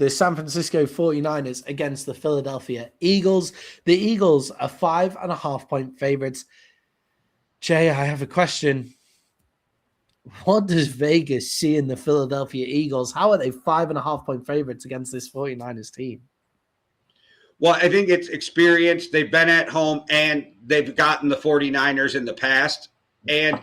the San Francisco 49ers against the Philadelphia Eagles. The Eagles are 5.5-point favorites. Jay, I have a question. What does Vegas see in the Philadelphia Eagles? How are they 5.5-point favorites against this 49ers team? Well, I think it's experience. They've been at home and they've gotten the 49ers in the past. And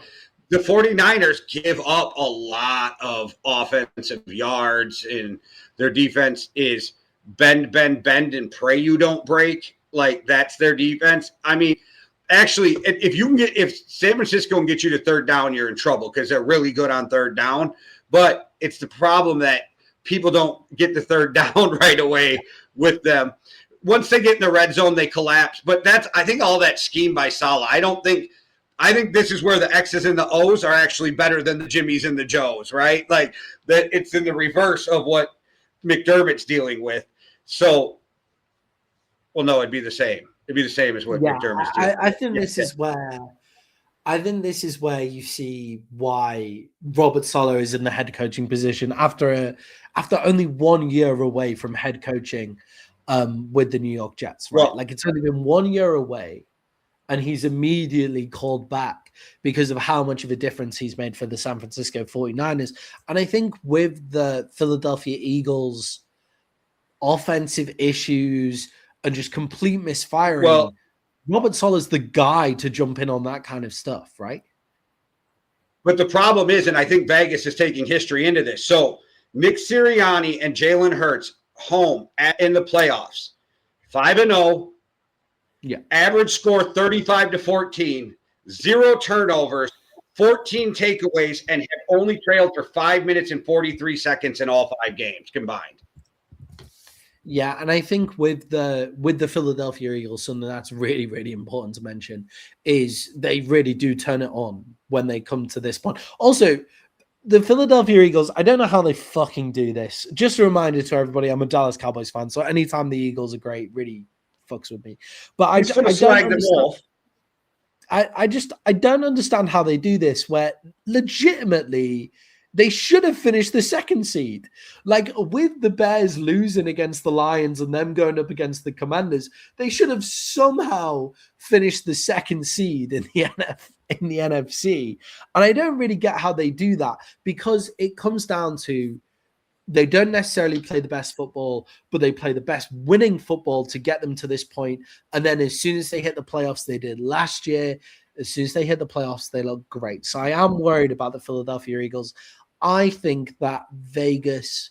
the 49ers give up a lot of offensive yards, and their defense is bend, and pray you don't break. Like, that's their defense. I mean, actually, if San Francisco can get you to third down, you're in trouble because they're really good on third down. But it's the problem that people don't get the third down right away with them. Once they get in the red zone, they collapse. But I think all that scheme by Saleh. I think this is where the X's and the O's are actually better than the Jimmys and the Joes, right? Like, that it's in the reverse of what McDermott's dealing with. So, well, no, it'd be the same. It'd be the same as what McDermott's doing. I think this is where you see why Robert Saleh is in the head coaching position after only 1 year away from head coaching with the New York Jets, right? Like, it's only been 1 year away, and he's immediately called back because of how much of a difference he's made for the San Francisco 49ers. And I think with the Philadelphia Eagles' offensive issues and just complete misfiring, Robert Saleh's the guy to jump in on that kind of stuff, right? But the problem is, and I think Vegas is taking history into this. So Nick Sirianni and Jalen Hurts home in the playoffs, 5-0. Yeah. Average score 35-14, 0 turnovers, 14 takeaways, and have only trailed for 5 minutes and 43 seconds in all 5 games combined. Yeah, and I think with the Philadelphia Eagles, something that's really, really important to mention is they really do turn it on when they come to this point. Also, the Philadelphia Eagles, I don't know how they fucking do this. Just a reminder to everybody, I'm a Dallas Cowboys fan, so anytime the Eagles are great, really fucks with me. But I don't understand. I don't understand how they do this, where legitimately they should have finished the second seed. Like, with the Bears losing against the Lions and them going up against the Commanders, they should have somehow finished the second seed in the NFC. And I don't really get how they do that, because it comes down to they don't necessarily play the best football, but they play the best winning football to get them to this point. And then as soon as they hit the playoffs, they did last year, as soon as they hit the playoffs, they look great. So I am worried about the Philadelphia Eagles. I think that Vegas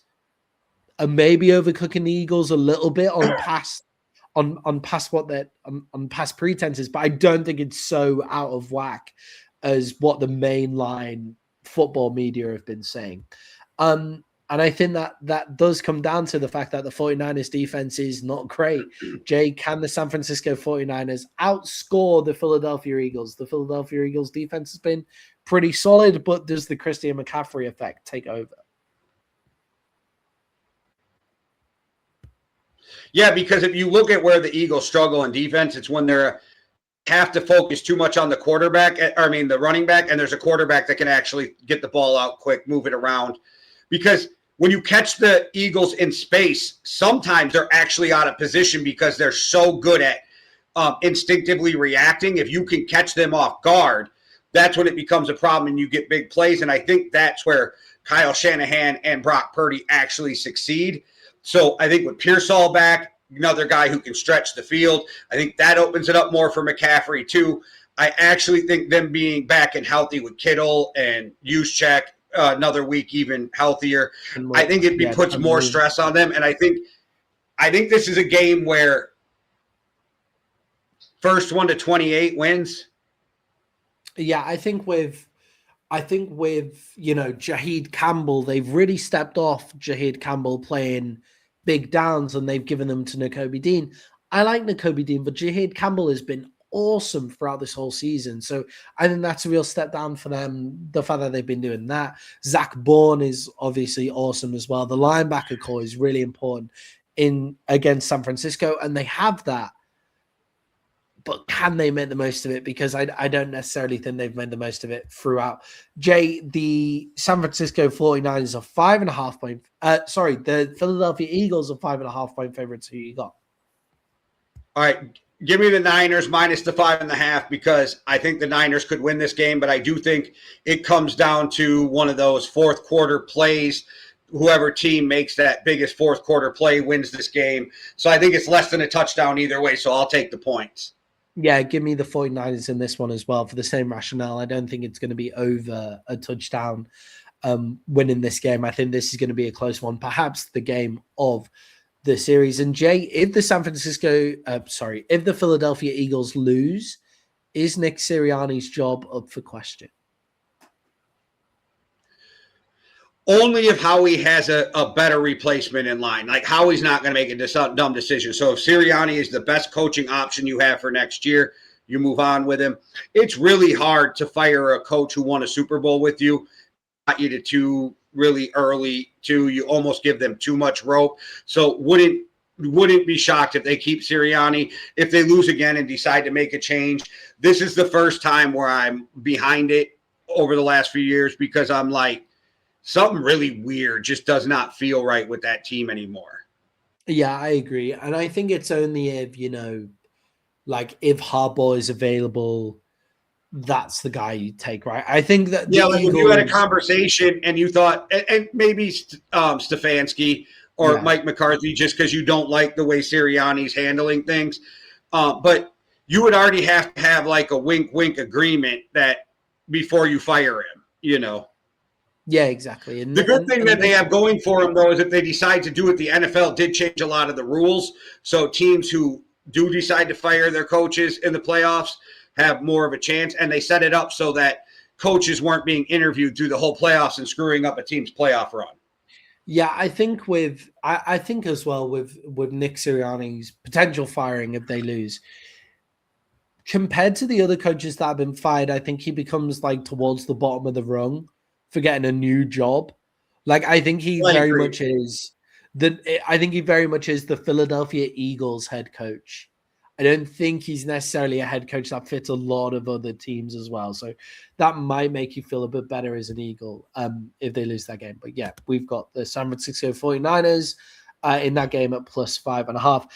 are maybe overcooking the Eagles a little bit on past pretenses, but I don't think it's so out of whack as what the mainline football media have been saying. And I think that does come down to the fact that the 49ers defense is not great. Jay, can the San Francisco 49ers outscore the Philadelphia Eagles? The Philadelphia Eagles defense has been pretty solid, but does the Christian McCaffrey effect take over? Yeah, because if you look at where the Eagles struggle in defense, it's when they have to focus too much on the the running back, and there's a quarterback that can actually get the ball out quick, move it around. Because when you catch the Eagles in space, sometimes they're actually out of position because they're so good at instinctively reacting. If you can catch them off guard, that's when it becomes a problem and you get big plays. And I think that's where Kyle Shanahan and Brock Purdy actually succeed. So I think with Pearsall back, another guy who can stretch the field, I think that opens it up more for McCaffrey too. I actually think them being back and healthy with Kittle and Juszczyk, another week even healthier, I think it puts more stress on them. And I think this is a game where first 1 to 28 wins. Yeah, I think with Jaheed Campbell, they've really stepped off Jaheed Campbell playing big downs, and they've given them to Nakobe Dean. I like Nakobe Dean, but Jaheed Campbell has been awesome throughout this whole season. So I think that's a real step down for them, the fact that they've been doing that. Zach Bourne is obviously awesome as well. The linebacker core is really important against San Francisco, and they have that but can they make the most of it? Because I don't necessarily think they've made the most of it throughout. Jay, the San Francisco 49ers are 5.5 point. The Philadelphia Eagles are 5.5 point favorites. Who you got? All right. Give me the Niners minus the 5.5 because I think the Niners could win this game, but I do think it comes down to one of those fourth quarter plays. Whoever team makes that biggest fourth quarter play wins this game. So I think it's less than a touchdown either way. So I'll take the points. Yeah, give me the 49ers in this one as well for the same rationale. I don't think it's going to be over a touchdown winning this game. I think this is going to be a close one, perhaps the game of the series. And Jay, if the if the Philadelphia Eagles lose, is Nick Sirianni's job up for question? Only if Howie has a better replacement in line. Like Howie's not going to make a dumb decision. So if Sirianni is the best coaching option you have for next year, you move on with him. It's really hard to fire a coach who won a Super Bowl with you. Got you to two really early too. You almost give them too much rope. So wouldn't be shocked if they keep Sirianni. If they lose again and decide to make a change, this is the first time where I'm behind it over the last few years because I'm like, something really weird just does not feel right with that team anymore. Yeah, I agree. And I think it's only if, if Harbaugh is available, that's the guy you take, right? I think that like Eagles, if you had a conversation and you thought, and maybe Stefanski or Mike McCarthy, just because you don't like the way Sirianni's handling things, but you would already have to have like a wink agreement that before you fire him, Yeah, exactly. The good thing that they have going for them, though, is if they decide to do it, the NFL did change a lot of the rules. So teams who do decide to fire their coaches in the playoffs have more of a chance. And they set it up so that coaches weren't being interviewed through the whole playoffs and screwing up a team's playoff run. Yeah, I think I think as well with Nick Sirianni's potential firing if they lose, compared to the other coaches that have been fired, I think he becomes like towards the bottom of the rung for getting a new job. Like I think he very much is the Philadelphia Eagles head coach. I don't think he's necessarily a head coach that fits a lot of other teams as well. So that might make you feel a bit better as an Eagle if they lose that game. But yeah, we've got the San Francisco 49ers in that game at plus 5.5.